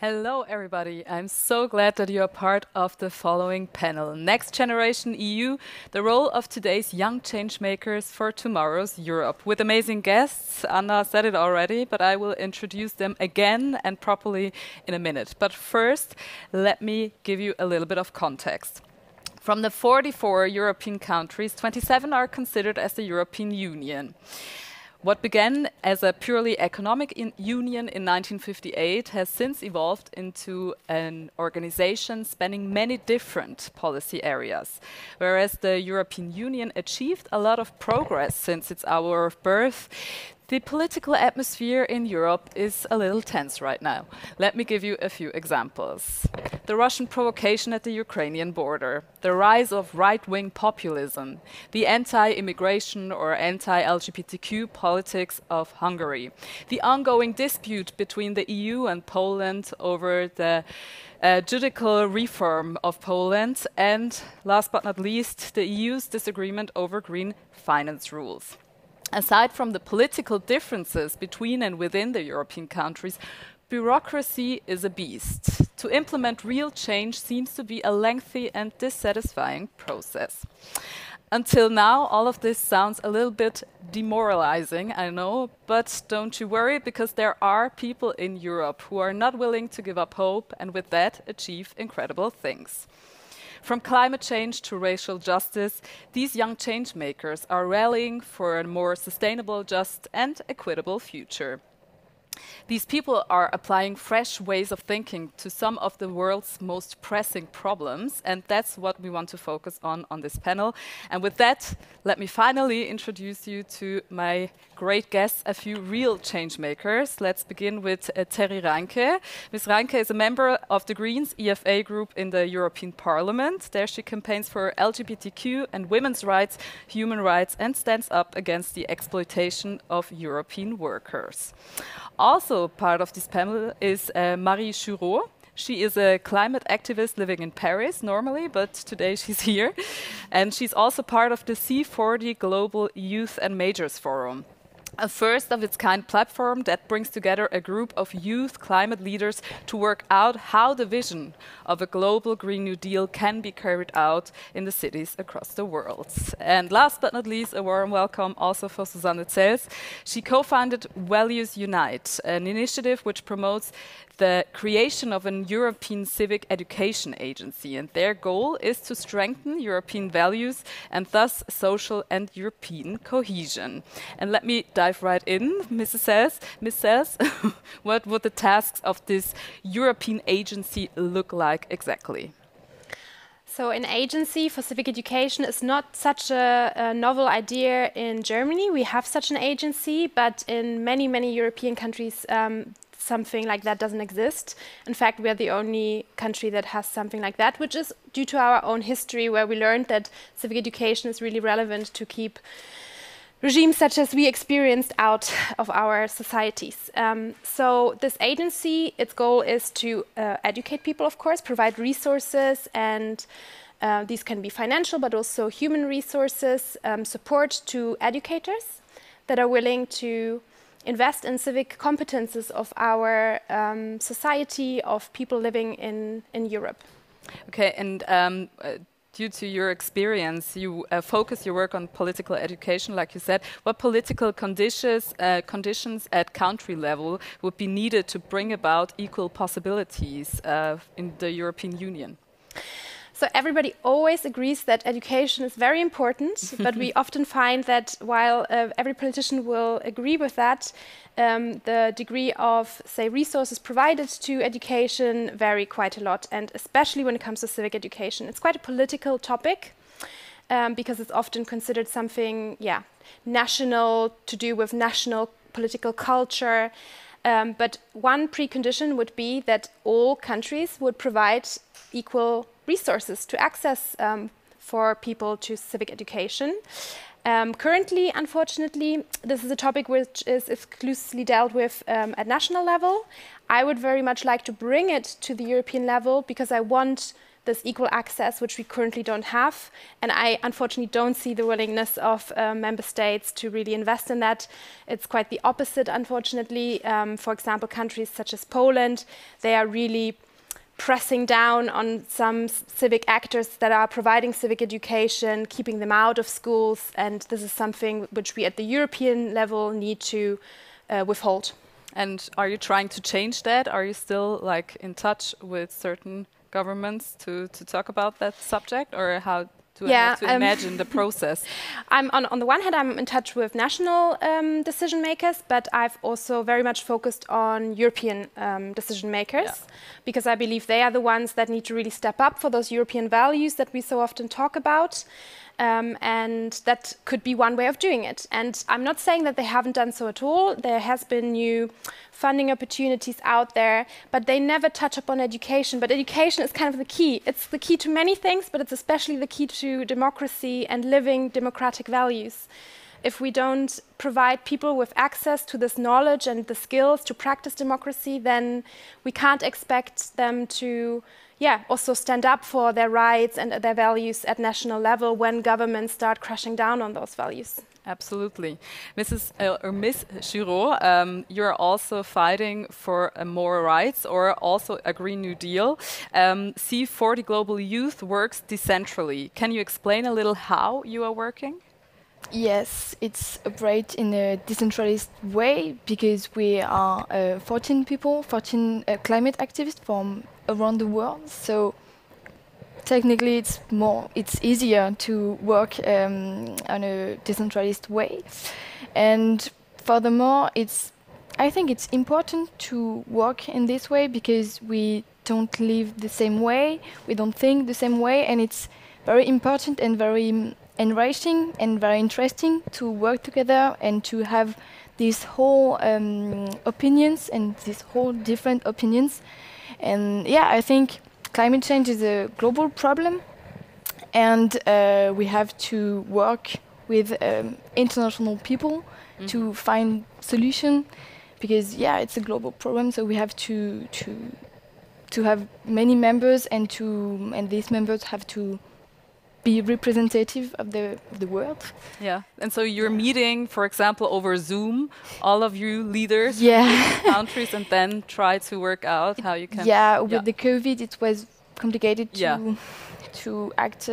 Hello, everybody. I'm so glad that you are part of the following panel. Next Generation EU, the role of today's young changemakers for tomorrow's Europe. With amazing guests, Anna said it already, but I will introduce them again and properly in a minute. But first, let me give you a little bit of context. From the 44 European countries, 27 are considered as the European Union. What began as a purely economic union in 1958 has since evolved into an organization spanning many different policy areas. Whereas the European Union achieved a lot of progress since its hour of birth, the political atmosphere in Europe is a little tense right now. Let me give you a few examples. The Russian provocation at the Ukrainian border, the rise of right-wing populism, the anti-immigration or anti-LGBTQ politics of Hungary, the ongoing dispute between the EU and Poland over the judicial reform of Poland, and last but not least, the EU's disagreement over green finance rules. Aside from the political differences between and within the European countries, bureaucracy is a beast. To implement real change seems to be a lengthy and dissatisfying process. Until now, all of this sounds a little bit demoralizing, I know, but don't you worry, because there are people in Europe who are not willing to give up hope and with that achieve incredible things. From climate change to racial justice, these young change makers are rallying for a more sustainable, just and equitable future. These people are applying fresh ways of thinking to some of the world's most pressing problems, and that's what we want to focus on this panel. And with that, let me finally introduce you to my great guests, a few real change makers. Let's begin with Terry Reintke. Ms. Reintke is a member of the Greens EFA group in the European Parliament. There she campaigns for LGBTQ and women's rights, human rights, and stands up against the exploitation of European workers. Also part of this panel is Marie Chureau. She is a climate activist living in Paris normally, but today she's here. And she's also part of the C40 Global Youth and Majors Forum, a first-of-its-kind platform that brings together a group of youth climate leaders to work out how the vision of a global Green New Deal can be carried out in the cities across the world. And last but not least, a warm welcome also for Susanne Zels. She co-founded Values Unite, an initiative which promotes the creation of an European Civic Education agency, and their goal is to strengthen European values and thus social and European cohesion. And let me dive right in, Mrs. Zels. Ms. Zels, what would the tasks of this European agency look like exactly? So an agency for civic education is not such a novel idea in Germany. We have such an agency, but in many, many European countries, something like that doesn't exist. In fact, we are the only country that has something like that, which is due to our own history, where we learned that civic education is really relevant to keep regimes such as we experienced out of our societies. So this agency, its goal is to educate people, of course, provide resources, and these can be financial, but also human resources, support to educators that are willing to invest in civic competences of our society, of people living in Europe. Okay, and due to your experience, you focus your work on political education, like you said. What political conditions at country level would be needed to bring about equal possibilities in the European Union? So everybody always agrees that education is very important, but we often find that while every politician will agree with that, the degree of, say, resources provided to education vary quite a lot, and especially when it comes to civic education. It's quite a political topic because it's often considered something, national, to do with national political culture. But one precondition would be that all countries would provide equal resources to access for people to civic education. Currently, unfortunately, this is a topic which is exclusively dealt with at national level. I would very much like to bring it to the European level because I want this equal access, which we currently don't have. And I unfortunately don't see the willingness of member states to really invest in that. It's quite the opposite, unfortunately. For example, countries such as Poland, they are really pressing down on some civic actors that are providing civic education, keeping them out of schools. And this is something which we at the European level need to withhold. And are you trying to change that? Are you still like in touch with certain governments to talk about that subject, or how do I have to imagine the process? On the one hand, I'm in touch with national decision makers, but I've also very much focused on European decision makers, because I believe they are the ones that need to really step up for those European values that we so often talk about. And that could be one way of doing it. And I'm not saying that they haven't done so at all. There has been new funding opportunities out there, but they never touch upon education. But education is kind of the key. It's the key to many things, but it's especially the key to democracy and living democratic values. If we don't provide people with access to this knowledge and the skills to practice democracy, then we can't expect them to also stand up for their rights and their values at national level when governments start crashing down on those values. Absolutely. Miss Chureau, you're also fighting for more rights, or also a Green New Deal. C40 Global Youth works decentrally. Can you explain a little how you are working? Yes, it's operates in a decentralized way because we are 14 people, 14 climate activists from around the world. So technically, it's easier to work on a decentralized way. And furthermore, I think it's important to work in this way because we don't live the same way, we don't think the same way, and it's very important and very enriching and very interesting to work together and to have these whole opinions and these whole different opinions. And I think climate change is a global problem, and we have to work with international people to find solution, because it's a global problem. So we have to have many members, and these members have to be representative of the world. Yeah, and so you're meeting, for example, over Zoom, all of you leaders from different countries, and then try to work out how you can. With the COVID, it was complicated to act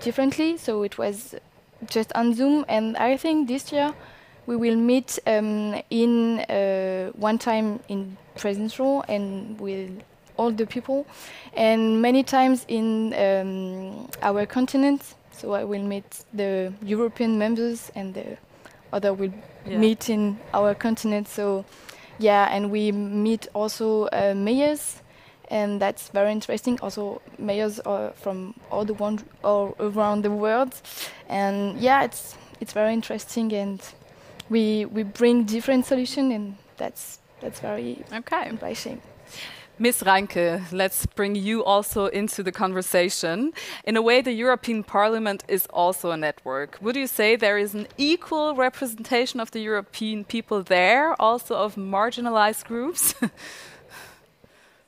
differently, so it was just on Zoom. And I think this year we will meet in one time in presential and with all the people, and many times in our continent. So I will meet the European members, and the other will meet in our continent. So and we meet also mayors, and that's very interesting. Also mayors are from all around the world, and it's very interesting, and we bring different solutions, and that's very enriching. Ms. Reintke, let's bring you also into the conversation. In a way, the European Parliament is also a network. Would you say there is an equal representation of the European people there, also of marginalized groups?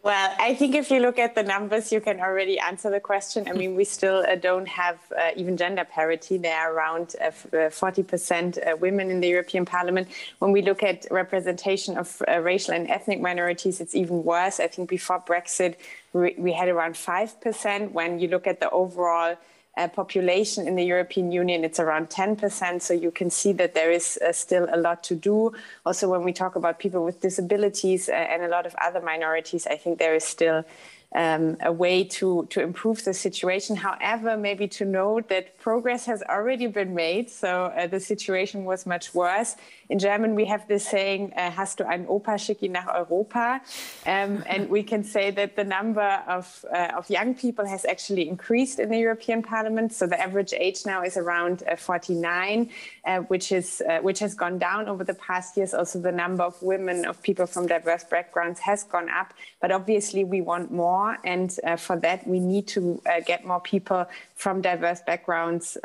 Well, I think if you look at the numbers, you can already answer the question. I mean, we still don't have even gender parity. There are around 40% women in the European Parliament. When we look at representation of racial and ethnic minorities, it's even worse. I think before Brexit, we had around 5%. When you look at the overall population in the European Union, it's around 10%. So you can see that there is still a lot to do. Also, when we talk about people with disabilities and a lot of other minorities, I think there is still a way to improve the situation. However, maybe to note that progress has already been made. So the situation was much worse. In German, we have this saying, hast du einen Opa, schick ihn nach Europa. And we can say that the number of young people has actually increased in the European Parliament. So the average age now is around 49, which has gone down over the past years. Also, the number of women, of people from diverse backgrounds has gone up. But obviously, we want more. more. And for that, we need to get more people from diverse backgrounds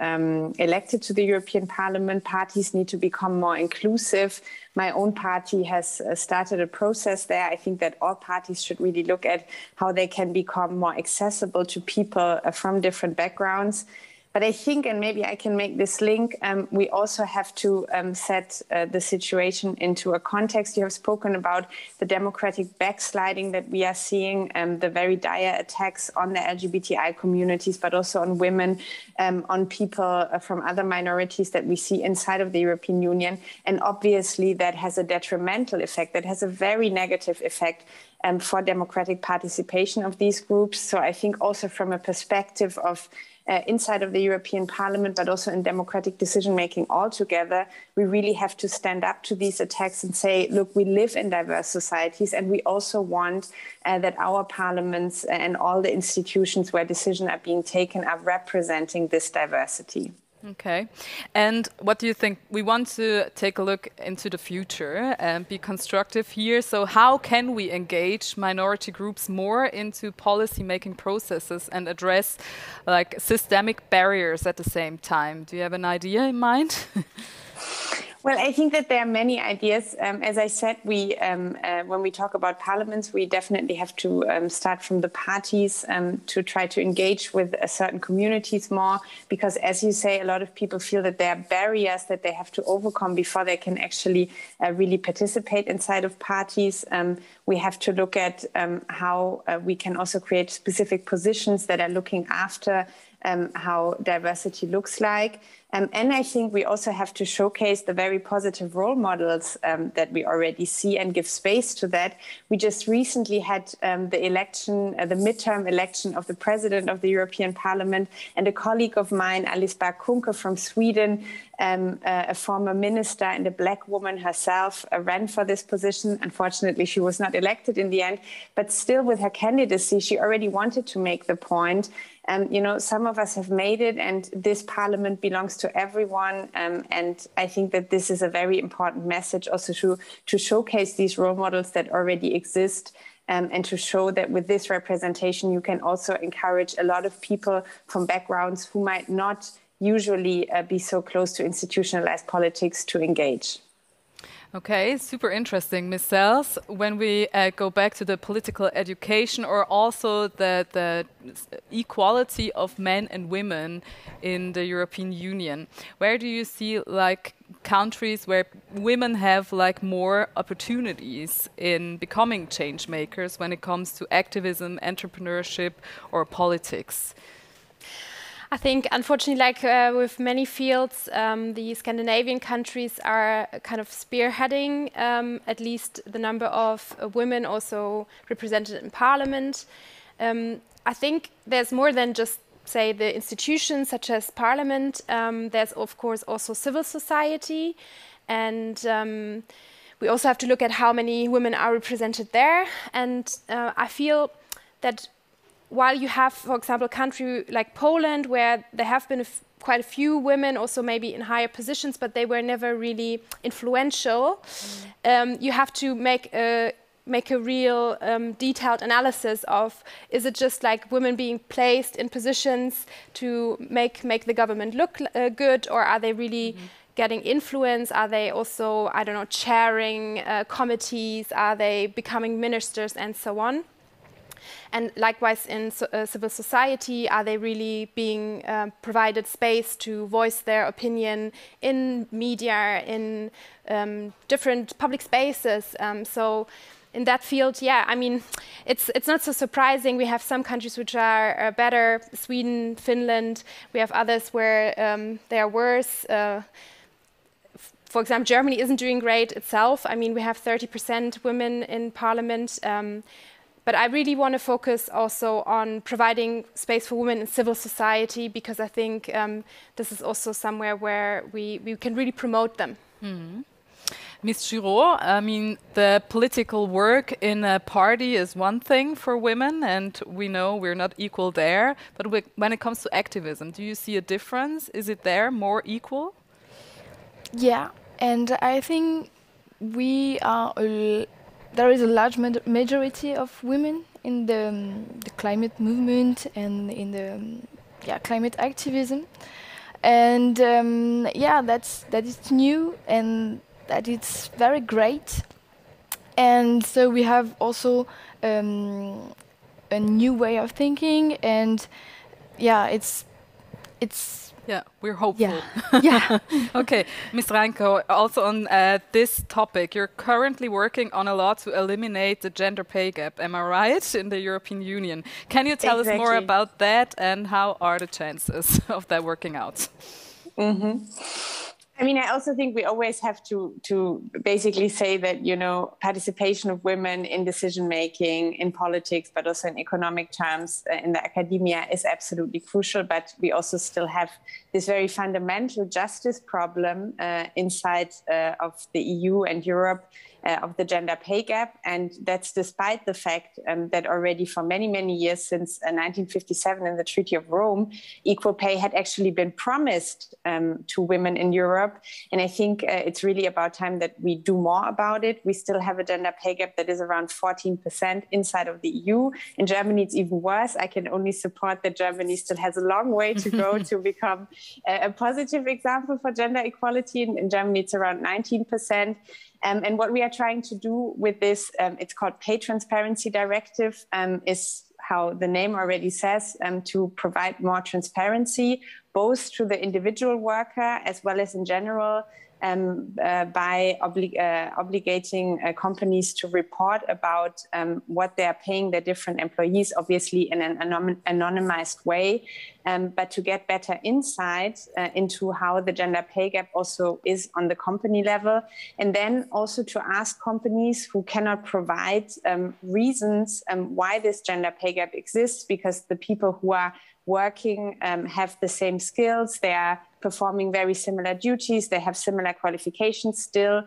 elected to the European Parliament. Parties need to become more inclusive. My own party has started a process there. I think that all parties should really look at how they can become more accessible to people from different backgrounds. But I think, and maybe I can make this link, we also have to set the situation into a context. You have spoken about the democratic backsliding that we are seeing, the very dire attacks on the LGBTI communities, but also on women, on people from other minorities that we see inside of the European Union. And obviously that has a detrimental effect, that has a very negative effect for democratic participation of these groups. So I think also from a perspective of inside of the European Parliament, but also in democratic decision-making altogether, we really have to stand up to these attacks and say, look, we live in diverse societies, and we also want that our parliaments and all the institutions where decisions are being taken are representing this diversity. Okay. And what do you think? We want to take a look into the future and be constructive here. So how can we engage minority groups more into policy-making processes and address like systemic barriers at the same time? Do you have an idea in mind? Well, I think that there are many ideas. As I said, when we talk about parliaments, we definitely have to start from the parties to try to engage with certain communities more, because as you say, a lot of people feel that there are barriers that they have to overcome before they can actually really participate inside of parties. We have to look at how we can also create specific positions that are looking after how diversity looks like. And I think we also have to showcase the very positive role models that we already see and give space to that. We just recently had the election, the midterm election of the president of the European Parliament, and a colleague of mine, Alice Bah Kuhnke from Sweden, a former minister and a black woman herself, ran for this position. Unfortunately, she was not elected in the end, but still with her candidacy, she already wanted to make the point. You know, some of us have made it, and this parliament belongs to everyone. And I think that this is a very important message also to showcase these role models that already exist, and to show that with this representation, you can also encourage a lot of people from backgrounds who might not usually be so close to institutionalized politics to engage. Okay, super interesting, Ms. Zels. When we go back to the political education or also the equality of men and women in the European Union, where do you see like countries where women have like more opportunities in becoming change makers when it comes to activism, entrepreneurship, or politics? I think, unfortunately, like with many fields, the Scandinavian countries are kind of spearheading at least the number of women also represented in parliament. I think there's more than just, say, the institutions such as parliament. There's, of course, also civil society. And we also have to look at how many women are represented there. And I feel that while you have, for example, a country like Poland, where there have been quite a few women also maybe in higher positions, but they were never really influential, you have to make a real detailed analysis of, is it just like women being placed in positions to make the government look good, or are they really getting influence? Are they also, I don't know, chairing committees? Are they becoming ministers and so on? And likewise in civil society, are they really being provided space to voice their opinion in media, in different public spaces? So in that field, yeah, I mean, it's not so surprising. We have some countries which are better, Sweden, Finland. We have others where they are worse. For example, Germany isn't doing great itself. I mean, we have 30% women in parliament. But I really want to focus also on providing space for women in civil society, because I think this is also somewhere where we can really promote them. Ms. Chureau, I mean, the political work in a party is one thing for women, and we know we're not equal there. But when it comes to activism, do you see a difference? Is it there more equal? Yeah, and I think we are there is a large majority of women in the climate movement and in the climate activism, and that is new and that it's very great. And so we have also a new way of thinking, and it's we're hopeful. Yeah. Okay, Ms. Reintke, also on this topic, you're currently working on a law to eliminate the gender pay gap, am I right, in the European Union? Can you tell us more about that, and how are the chances of that working out? Mm-hmm. I mean, I also think we always have to basically say that, participation of women in decision-making, in politics, but also in economic terms in the academia is absolutely crucial. But we also still have this very fundamental justice problem inside of the EU and Europe of the gender pay gap. And that's despite the fact that already for many, many years, since 1957 in the Treaty of Rome, equal pay had actually been promised to women in Europe. And I think it's really about time that we do more about it. We still have a gender pay gap that is around 14% inside of the EU. In Germany, it's even worse. I can only support that Germany still has a long way to go to become a positive example for gender equality. In Germany, it's around 19%. And what we are trying to do with this, it's called Pay Transparency Directive, is how the name already says, to provide more transparency, both to the individual worker as well as in general, by obligating companies to report about what they are paying their different employees, obviously in an anonymized way, but to get better insight into how the gender pay gap also is on the company level. And then also to ask companies who cannot provide reasons why this gender pay gap exists, because the people who are working have the same skills, they are performing very similar duties, they have similar qualifications still,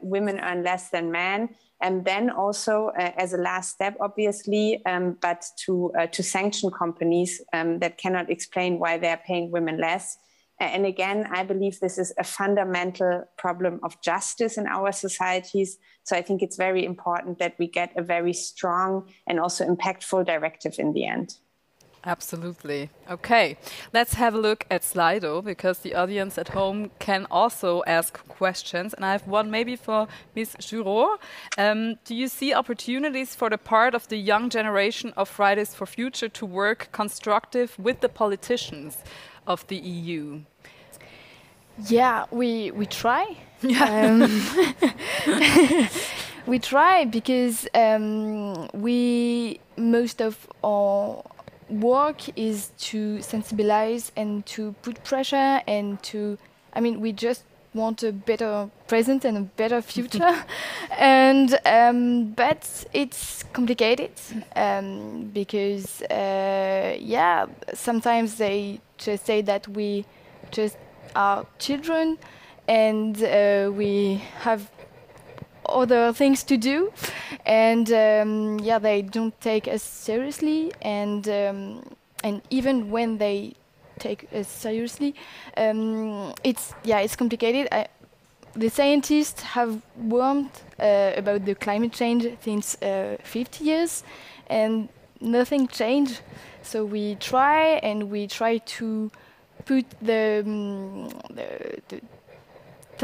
women earn less than men. And then also as a last step, obviously, but to sanction companies that cannot explain why they are paying women less. And again, I believe this is a fundamental problem of justice in our societies. So I think it's very important that we get a very strong and also impactful directive in the end. Absolutely. Okay, let's have a look at Slido, because the audience at home can also ask questions. And I have one maybe for Ms. Chureau. Do you see opportunities for the part of the young generation of Fridays for Future to work constructive with the politicians of the EU? Yeah, we try. We try because most of our work is to sensibilize and to put pressure and we just want a better present and a better future. And but it's complicated because sometimes they just say that we just are children and we have other things to do, and they don't take us seriously, and even when they take us seriously, it's complicated. The scientists have warned about the climate change since 50 years, and nothing changed. So we try to put the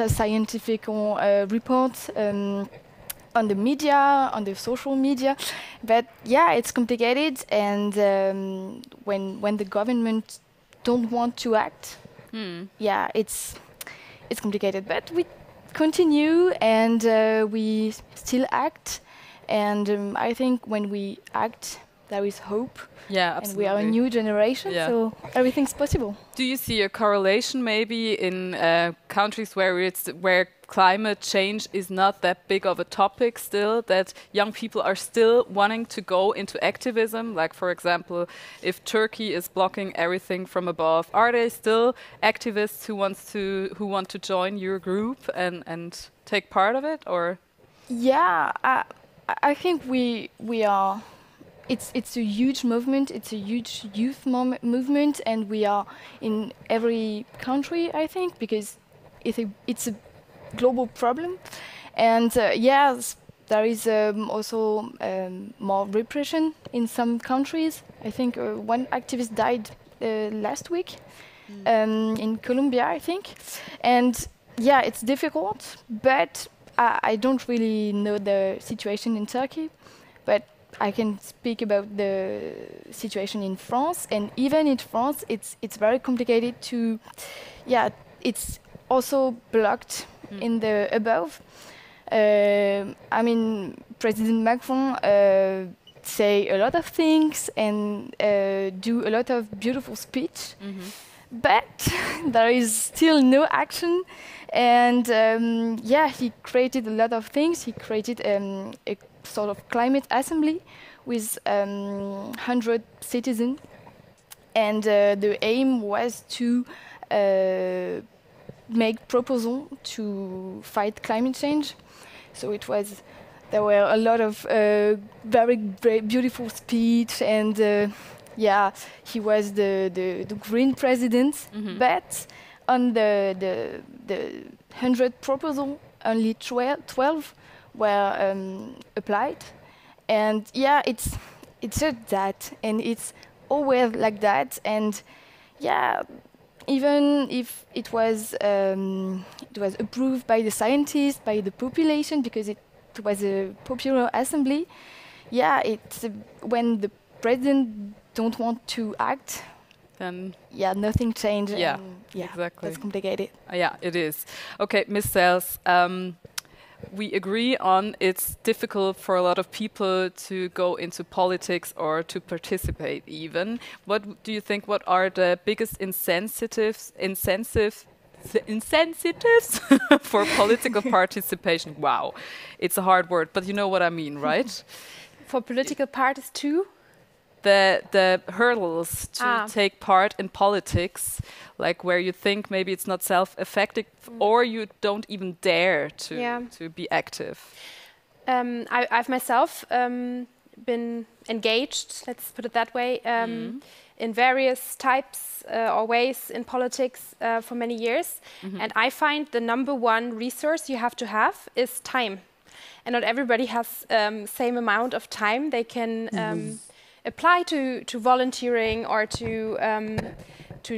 scientific reports on the media, on the social media, but it's complicated. And when the government don't want to act, it's complicated. But we continue and we still act. And I think when we act, there is hope. Yeah, absolutely. And we are a new generation, so everything's possible. Do you see a correlation maybe in countries where climate change is not that big of a topic still, that young people are still wanting to go into activism? Like, for example, if Turkey is blocking everything from above, are there still activists who want to join your group and take part of it? Or I think we are. It's a huge movement. It's a huge youth movement, and we are in every country, I think, because it's a global problem. And there is also more repression in some countries. I think one activist died last week in Colombia, I think. And yeah, it's difficult, but I don't really know the situation in Turkey. But I can speak about the situation in France, and even in France, it's very complicated to, it's also blocked in the above. I mean, President Macron say a lot of things and do a lot of beautiful speech, but there is still no action. And he created a lot of things. He created a sort of climate assembly with 100 citizens, and the aim was to make proposal to fight climate change. So there were a lot of very beautiful speech, and he was the Green president. But on the 100 proposal, only 12 were applied, and it's just that, and it's always like that. And even if it was approved by the scientists, by the population, because it was a popular assembly, it's when the president don't want to act, then nothing changes. Exactly. That's complicated. Yeah, it is. Okay, Ms. Zels, we agree on it's difficult for a lot of people to go into politics or to participate even. What do you think, what are the biggest incentives for political participation? Wow, it's a hard word, but you know what I mean, right? For political parties too? The hurdles to take part in politics, like where you think maybe it's not self-effective or you don't even dare to be active. I've myself been engaged, let's put it that way, in various types or ways in politics for many years. And I find the number one resource you have to have is time. And not everybody has same amount of time. They can apply to volunteering or to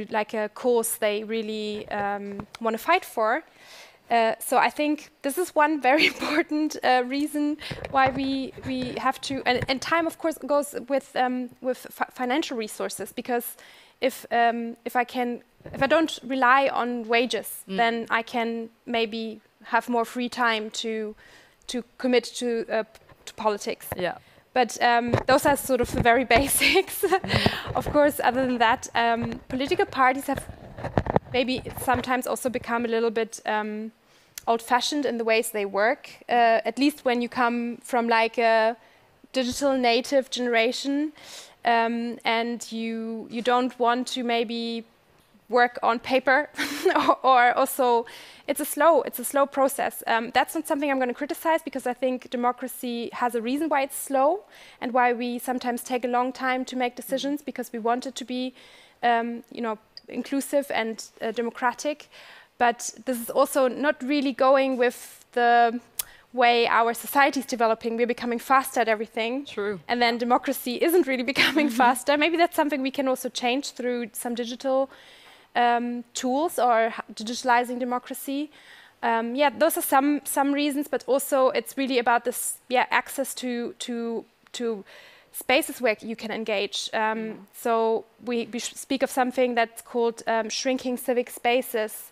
like a cause they really want to fight for. So I think this is one very important reason why we have to, and time of course goes with financial resources, because if I don't rely on wages, then I can maybe have more free time to commit to politics. Yeah. But those are sort of the very basics. Of course, other than that, political parties have maybe sometimes also become a little bit old-fashioned in the ways they work, at least when you come from like a digital native generation, and you don't want to maybe work on paper or also it's a slow process. That's not something I'm going to criticize, because I think democracy has a reason why it's slow and why we sometimes take a long time to make decisions, because we want it to be inclusive and democratic. But this is also not really going with the way our society is developing. We're becoming faster at everything. True. And then democracy isn't really becoming faster. Maybe that's something we can also change through some digital tools or digitalizing democracy. Those are some reasons, but also it's really about this access to spaces where you can engage. So we speak of something that's called shrinking civic spaces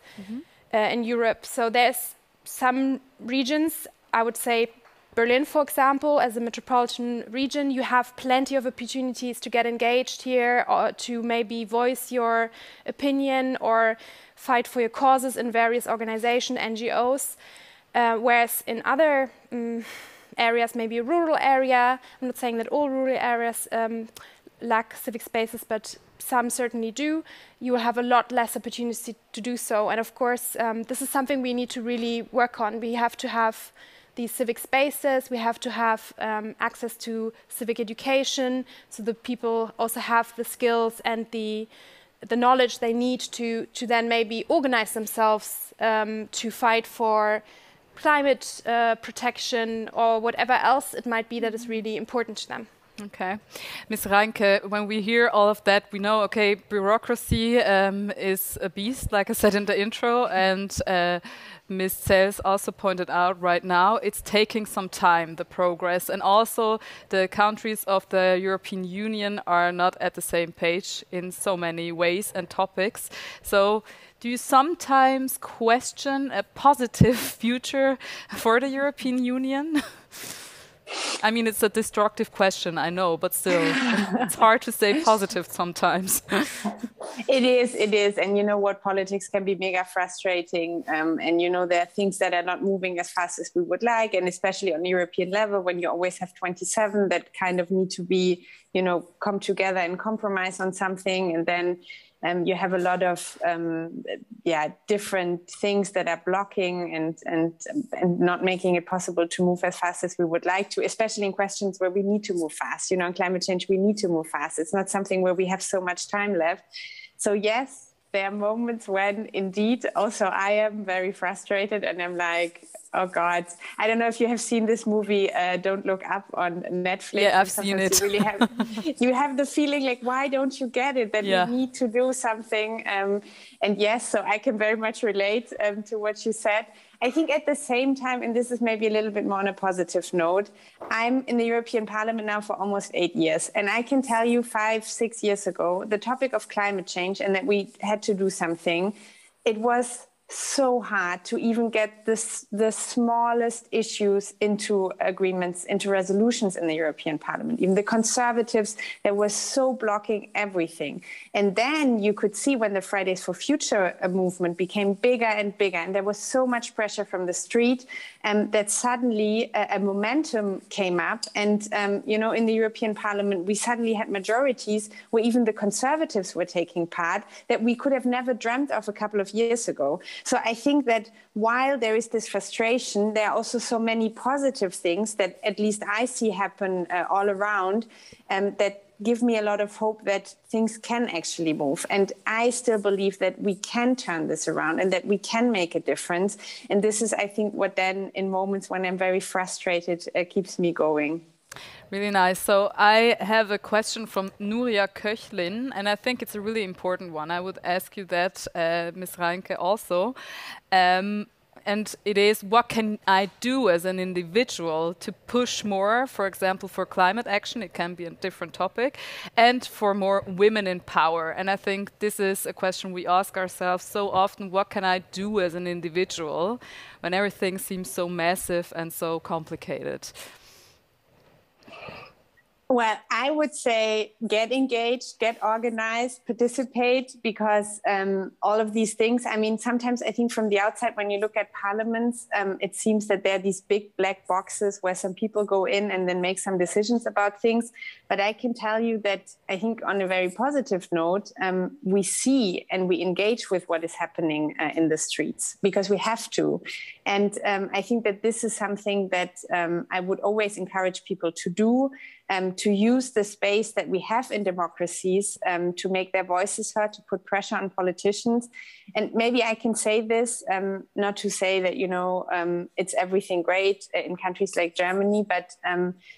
in Europe. So there's some regions, I would say Berlin, for example, as a metropolitan region, you have plenty of opportunities to get engaged here, or to maybe voice your opinion or fight for your causes in various organizations, NGOs. Whereas in other areas, maybe a rural area, I'm not saying that all rural areas lack civic spaces, but some certainly do, you will have a lot less opportunity to do so. And of course, this is something we need to really work on. We have to have these civic spaces, we have to have access to civic education, so that people also have the skills and the knowledge they need to then maybe organize themselves to fight for climate protection or whatever else it might be that is really important to them. Okay. Ms. Reintke, when we hear all of that, we know, okay, bureaucracy is a beast, like I said in the intro, and Ms. Zels also pointed out right now, it's taking some time, the progress, and also the countries of the European Union are not at the same page in so many ways and topics. So do you sometimes question a positive future for the European Union? I mean, it's a destructive question, I know, but still, it's hard to stay positive sometimes. It is. And you know what, politics can be mega frustrating. And you know, there are things that are not moving as fast as we would like. And especially on European level, when you always have 27 that kind of need to be, you know, come together and compromise on something. And then you have a lot of different things that are blocking and not making it possible to move as fast as we would like to, especially in questions where we need to move fast. You know, in climate change, we need to move fast. It's not something where we have so much time left. So yes, there are moments when indeed also I am very frustrated and I'm like, oh God, I don't know if you have seen this movie, Don't Look Up on Netflix. Yeah, I've seen it. You have the feeling like, why don't you get it? That we need to do something. And yes, so I can very much relate to what you said. I think at the same time, and this is maybe a little bit more on a positive note, I'm in the European Parliament now for almost 8 years. And I can tell you 5-6 years ago, the topic of climate change and that we had to do something, it was so hard to even get the smallest issues into agreements, into resolutions in the European Parliament. Even the Conservatives, they were so blocking everything. And then you could see when the Fridays for Future movement became bigger and bigger, and there was so much pressure from the street that suddenly a momentum came up. And, you know, in the European Parliament, we suddenly had majorities where even the Conservatives were taking part that we could have never dreamt of a couple of years ago. So I think that while there is this frustration, there are also so many positive things that at least I see happen all around that give me a lot of hope that things can actually move. And I still believe that we can turn this around and that we can make a difference. And this is, I think, what then in moments when I'm very frustrated keeps me going. Really nice. So I have a question from Nuria Köchlin, and I think it's a really important one. I would ask you that, Ms. Reintke, also. And it is, what can I do as an individual to push more, for example, for climate action? It can be a different topic, and for more women in power. And I think this is a question we ask ourselves so often. What can I do as an individual when everything seems so massive and so complicated? Well, I would say get engaged, get organized, participate, because all of these things, I mean, sometimes I think from the outside, when you look at parliaments, it seems that there are these big black boxes where some people go in and then make some decisions about things. But I can tell you that I think on a very positive note, we see and we engage with what is happening in the streets because we have to. And I think that this is something that I would always encourage people to do. To use the space that we have in democracies to make their voices heard, to put pressure on politicians. And maybe I can say this, not to say that, you know, it's everything great in countries like Germany, but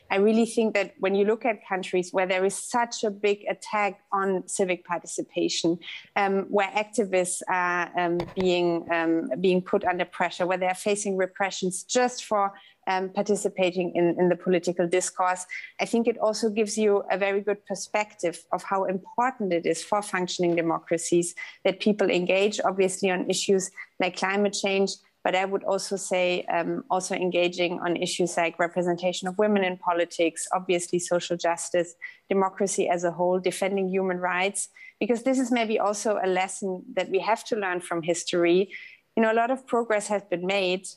I really think that when you look at countries where there is such a big attack on civic participation, where activists are being put under pressure, where they are facing repressions just for participating in the political discourse, I think it also gives you a very good perspective of how important it is for functioning democracies that people engage, obviously, on issues like climate change. But I would also say also engaging on issues like representation of women in politics, obviously social justice, democracy as a whole, defending human rights, because this is maybe also a lesson that we have to learn from history. You know, a lot of progress has been made,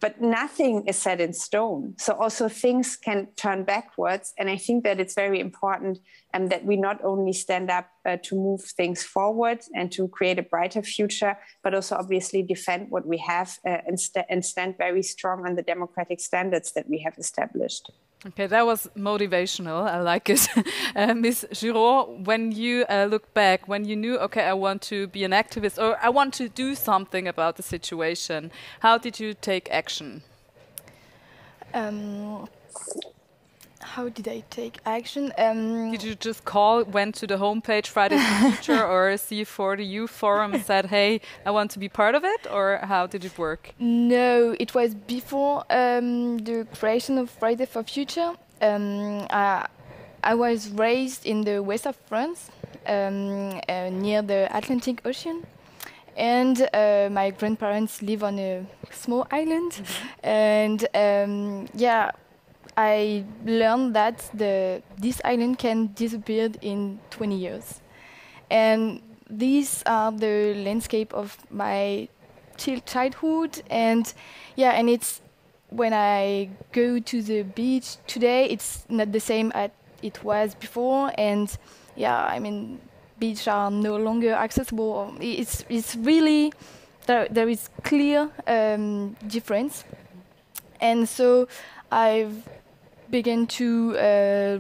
but nothing is set in stone. So also things can turn backwards. And I think that it's very important that we not only stand up to move things forward and to create a brighter future, but also obviously defend what we have and stand very strong on the democratic standards that we have established. Okay, that was motivational. I like it. Ms. Chureau, when you look back, when you knew, okay, I want to be an activist or I want to do something about the situation, how did you take action? How did I take action? Did you just went to the homepage Fridays for Future or C40 Youth Forum and said, hey, I want to be part of it? Or how did it work? No, it was before the creation of Fridays for Future. I was raised in the west of France, near the Atlantic Ocean. And my grandparents live on a small island. And I learned that this island can disappear in 20 years. And these are the landscape of my childhood. And it's when I go to the beach today, it's not the same as it was before. And beaches are no longer accessible. It's really, there is clear difference. And so I've began to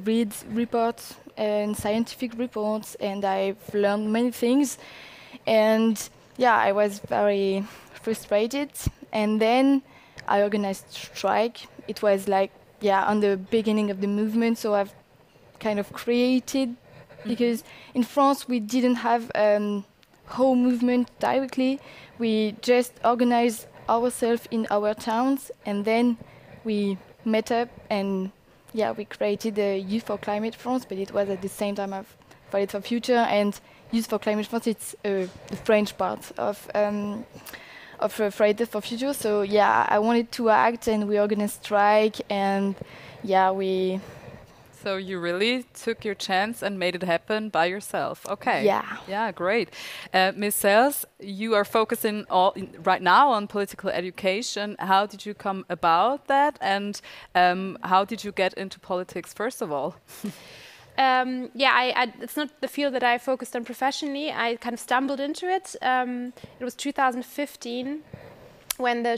read reports and scientific reports, and I've learned many things. And I was very frustrated. And then I organized strike. It was like, on the beginning of the movement. So I've kind of created, because in France we didn't have whole movement directly. We just organized ourselves in our towns, and then we met up and we created the Youth for Climate France, but it was at the same time of Fridays for Future. And Youth for Climate France, it's the French part of Fridays for Future. So I wanted to act, and we organized strike, and we. So you really took your chance and made it happen by yourself. Okay. Yeah, great. Ms. Zels, you are focusing right now on political education. How did you come about that? And how did you get into politics, first of all? It's not the field that I focused on professionally. I kind of stumbled into it. It was 2015 when the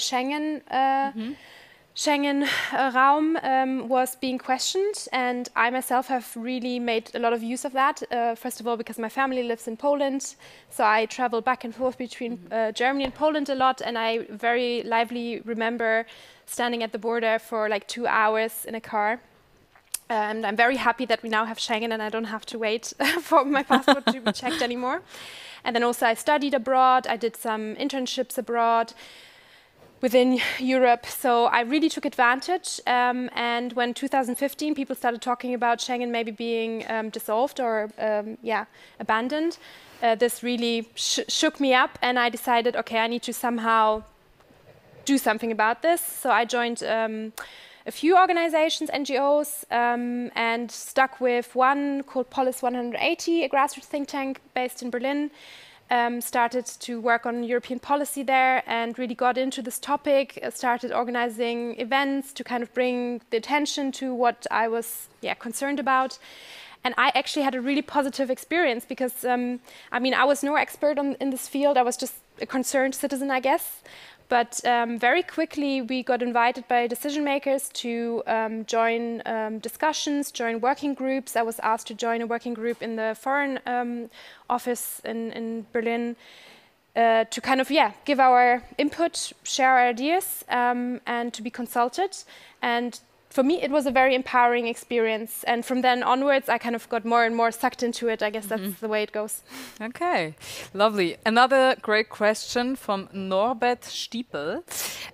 Schengen Raum was being questioned, and I myself have really made a lot of use of that. First of all, because my family lives in Poland, so I travel back and forth between Germany and Poland a lot, and I very lively remember standing at the border for like 2 hours in a car. And I'm very happy that we now have Schengen and I don't have to wait for my passport to be checked anymore. And then also I studied abroad, I did some internships abroad within Europe, so I really took advantage. And when 2015 people started talking about Schengen maybe being dissolved or abandoned, this really shook me up, and I decided, okay, I need to somehow do something about this. So I joined a few organizations, NGOs, and stuck with one called Polis 180, a grassroots think tank based in Berlin. Started to work on European policy there and really got into this topic, started organizing events to kind of bring the attention to what I was concerned about. And I actually had a really positive experience because, I was no expert in this field. I was just a concerned citizen, I guess. But very quickly we got invited by decision makers to join discussions, join working groups. I was asked to join a working group in the Foreign Office in Berlin to kind of, give our input, share our ideas, and to be consulted. And for me, it was a very empowering experience. And from then onwards, I kind of got more and more sucked into it. I guess that's the way it goes. Okay, lovely. Another great question from Norbert Stiepel.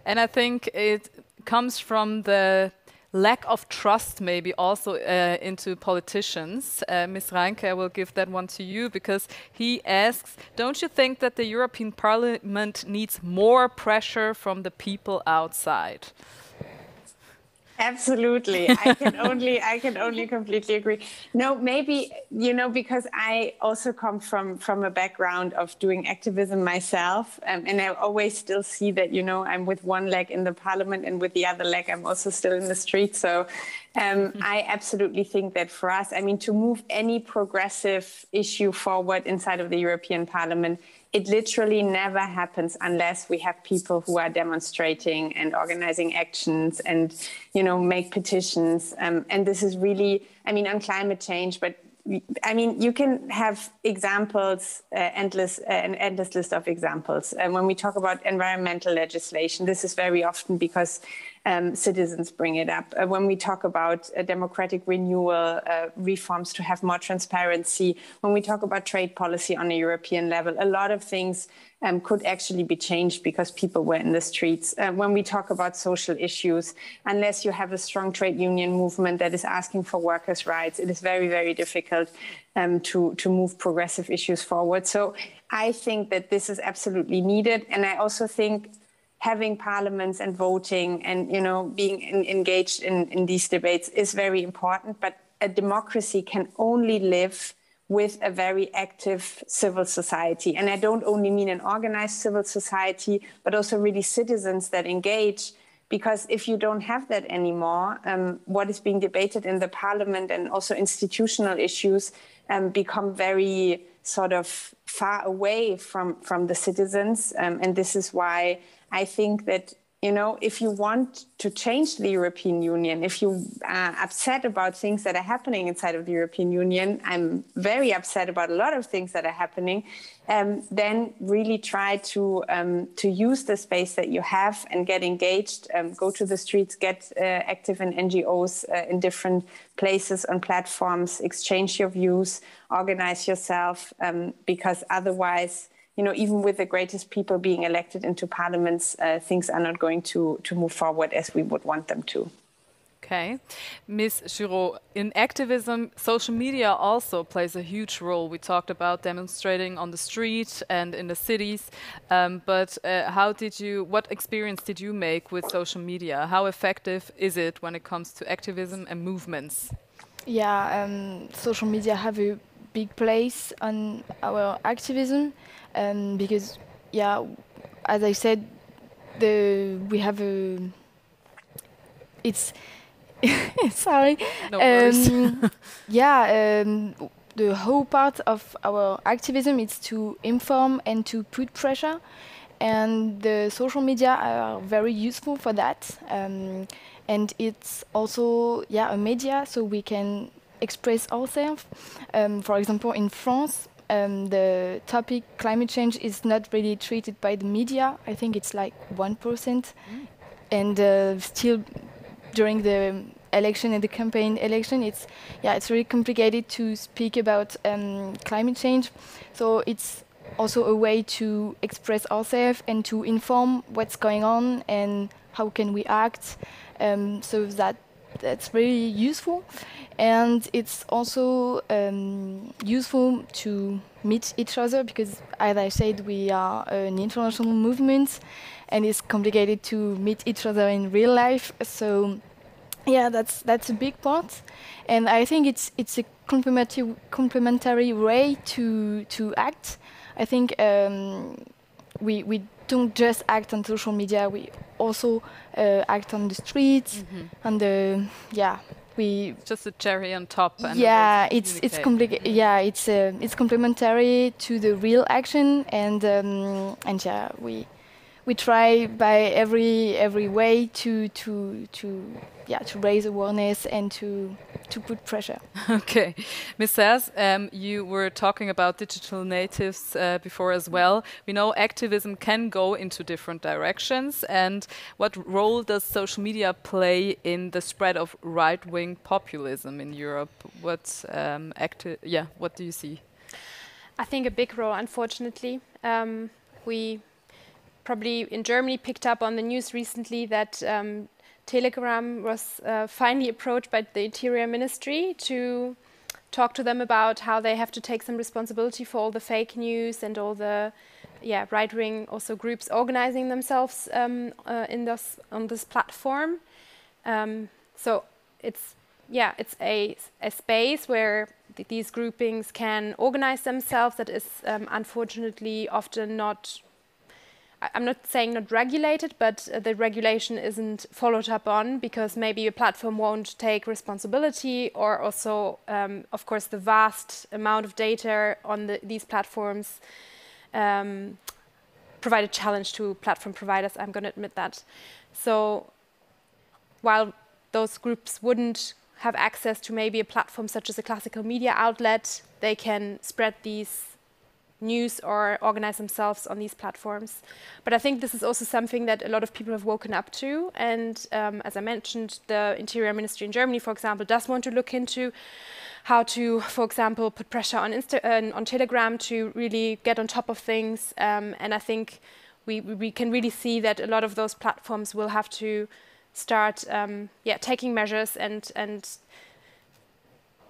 And I think it comes from the lack of trust maybe also into politicians. Ms. Reintke, I will give that one to you because he asks, don't you think that the European Parliament needs more pressure from the people outside? Absolutely. I can only completely agree. No, maybe, because I also come from a background of doing activism myself. And I always still see that, I'm with one leg in the parliament and with the other leg, I'm also still in the street. So I absolutely think that for us, I mean, to move any progressive issue forward inside of the European Parliament, it literally never happens unless we have people who are demonstrating and organizing actions and, you know, make petitions. And this is really, I mean, on climate change, but I mean, you can have examples, an endless list of examples. When we talk about environmental legislation, this is very often because citizens bring it up. When we talk about democratic renewal, reforms to have more transparency, when we talk about trade policy on a European level, a lot of things could actually be changed because people were in the streets. When we talk about social issues, unless you have a strong trade union movement that is asking for workers' rights, it is very, very difficult to move progressive issues forward. So I think that this is absolutely needed. And I also think having parliaments and voting and, you know, being engaged in these debates is very important. But a democracy can only live with a very active civil society. And I don't only mean an organized civil society, but also really citizens that engage. Because if you don't have that anymore, what is being debated in the parliament and also institutional issues become very sort of far away from the citizens. And this is why I think that, you know, if you want to change the European Union, if you are upset about things that are happening inside of the European Union, I'm very upset about a lot of things that are happening, then really try to use the space that you have and get engaged, go to the streets, get active in NGOs in different places on platforms, exchange your views, organize yourself, because otherwise, you know, even with the greatest people being elected into parliaments, things are not going to move forward as we would want them to. Okay. Ms. Chureau, in activism, social media also plays a huge role. We talked about demonstrating on the street and in the cities, but what experience did you make with social media? How effective is it when it comes to activism and movements? Yeah, social media have a big place on our activism. Because, yeah, as I said, we have it's sorry. No worries. The whole part of our activism is to inform and to put pressure, and the social media are very useful for that. And it's also, a media, so we can express ourselves. For example, in France, the topic climate change is not really treated by the media. I think it's like 1%. And still during the election and the campaign election, it's really complicated to speak about climate change. So it's also a way to express ourselves and to inform what's going on and how can we act. So that's really useful. And it's also useful to meet each other because, as I said, we are an international movement and it's complicated to meet each other in real life. So, that's a big part. And I think it's a complementary way to act. I think we don't just act on social media, we also act on the streets, on the, we just a cherry on top. And it's complementary to the real action, and we try by every way to raise awareness and to put pressure. Okay, Ms. Zels, you were talking about digital natives before as well. We know activism can go into different directions. And what role does social media play in the spread of right-wing populism in Europe? What do you see? I think a big role, unfortunately. We probably in Germany picked up on the news recently that Telegram was finally approached by the Interior Ministry to talk to them about how they have to take some responsibility for all the fake news and all the right-wing also groups organizing themselves on this platform. So it's a space where these groupings can organize themselves that is unfortunately often not I'm not saying not regulated, but the regulation isn't followed up on because maybe a platform won't take responsibility, or also, of course, the vast amount of data on these platforms provide a challenge to platform providers, I'm going to admit that. So while those groups wouldn't have access to maybe a platform such as a classical media outlet, they can spread these news or organize themselves on these platforms. But I think this is also something that a lot of people have woken up to. And as I mentioned, the Interior Ministry in Germany, for example, does want to look into how to, for example, put pressure on on Telegram to really get on top of things. And I think we can really see that a lot of those platforms will have to start taking measures and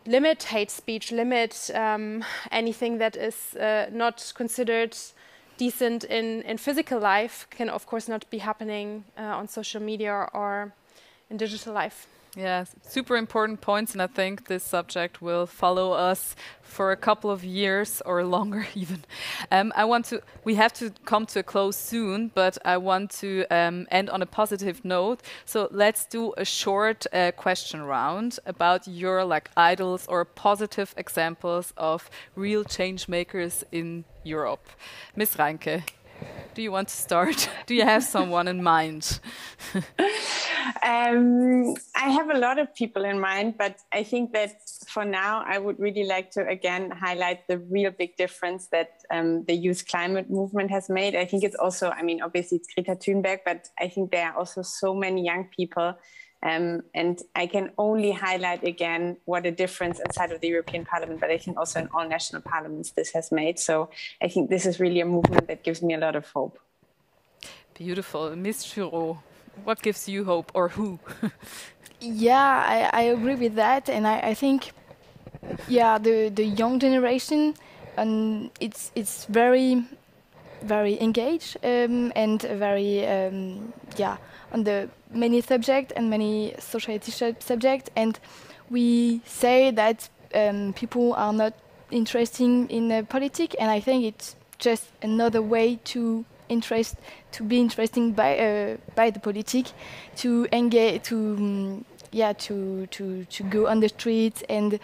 limit hate speech, limit anything that is not considered decent in physical life can of course not be happening on social media or in digital life. Yeah, super important points, and I think this subject will follow us for a couple of years or longer even. We have to come to a close soon, but I want to end on a positive note. So let's do a short question round about your idols or positive examples of real change makers in Europe. Ms. Reintke, do you want to start? Do you have someone in mind? I have a lot of people in mind, but I think that for now, I would really like to again highlight the real big difference that the youth climate movement has made. I think it's also, obviously it's Greta Thunberg, but I think there are also so many young people. And I can only highlight again what a difference inside of the European Parliament, but I think also in all national parliaments this has made. So I think this is really a movement that gives me a lot of hope. Beautiful. Ms. Chureau, what gives you hope, or who? Yeah, I agree with that. And I think, the young generation, it's very, very engaged and very, on the many subjects and many society subjects. And we say that people are not interested in politics, and I think it's just another way to be interesting by the politic, to engage, to go on the streets, and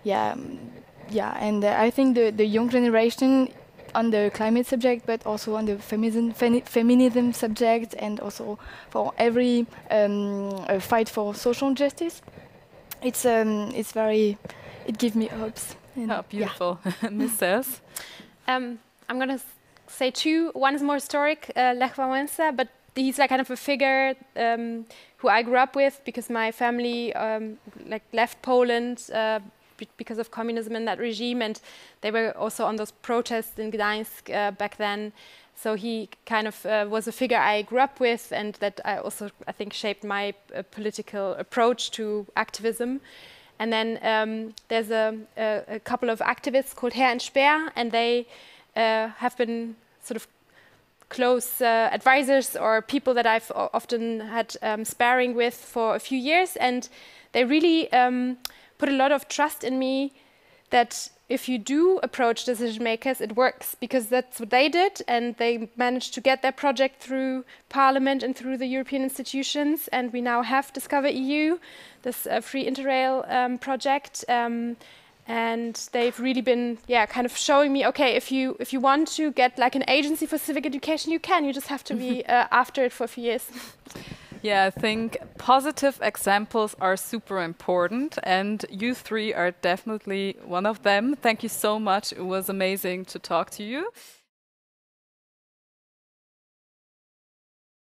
and I think the young generation on the climate subject, but also on the feminism subject, and also for every fight for social justice, it gives me hopes. Oh, beautiful. Ms. Zels? I'm going to say two. One is more historic, Lech Wałęsa, but he's kind of a figure who I grew up with because my family left Poland because of communism in that regime, and they were also on those protests in Gdańsk back then. So he kind of was a figure I grew up with, and that I think shaped my political approach to activism. And then there's a couple of activists called Herr and Speer, and they have been sort of close advisors or people that I've often had sparring with for a few years, and they really put a lot of trust in me that if you do approach decision makers, it works, because that's what they did, and they managed to get their project through Parliament and through the European institutions, and we now have Discover EU, this free interrail project. And they've really been, kind of showing me, okay, if you want to get an agency for civic education, you can. You just have to be after it for a few years. Yeah, I think positive examples are super important, and you three are definitely one of them. Thank you so much. It was amazing to talk to you.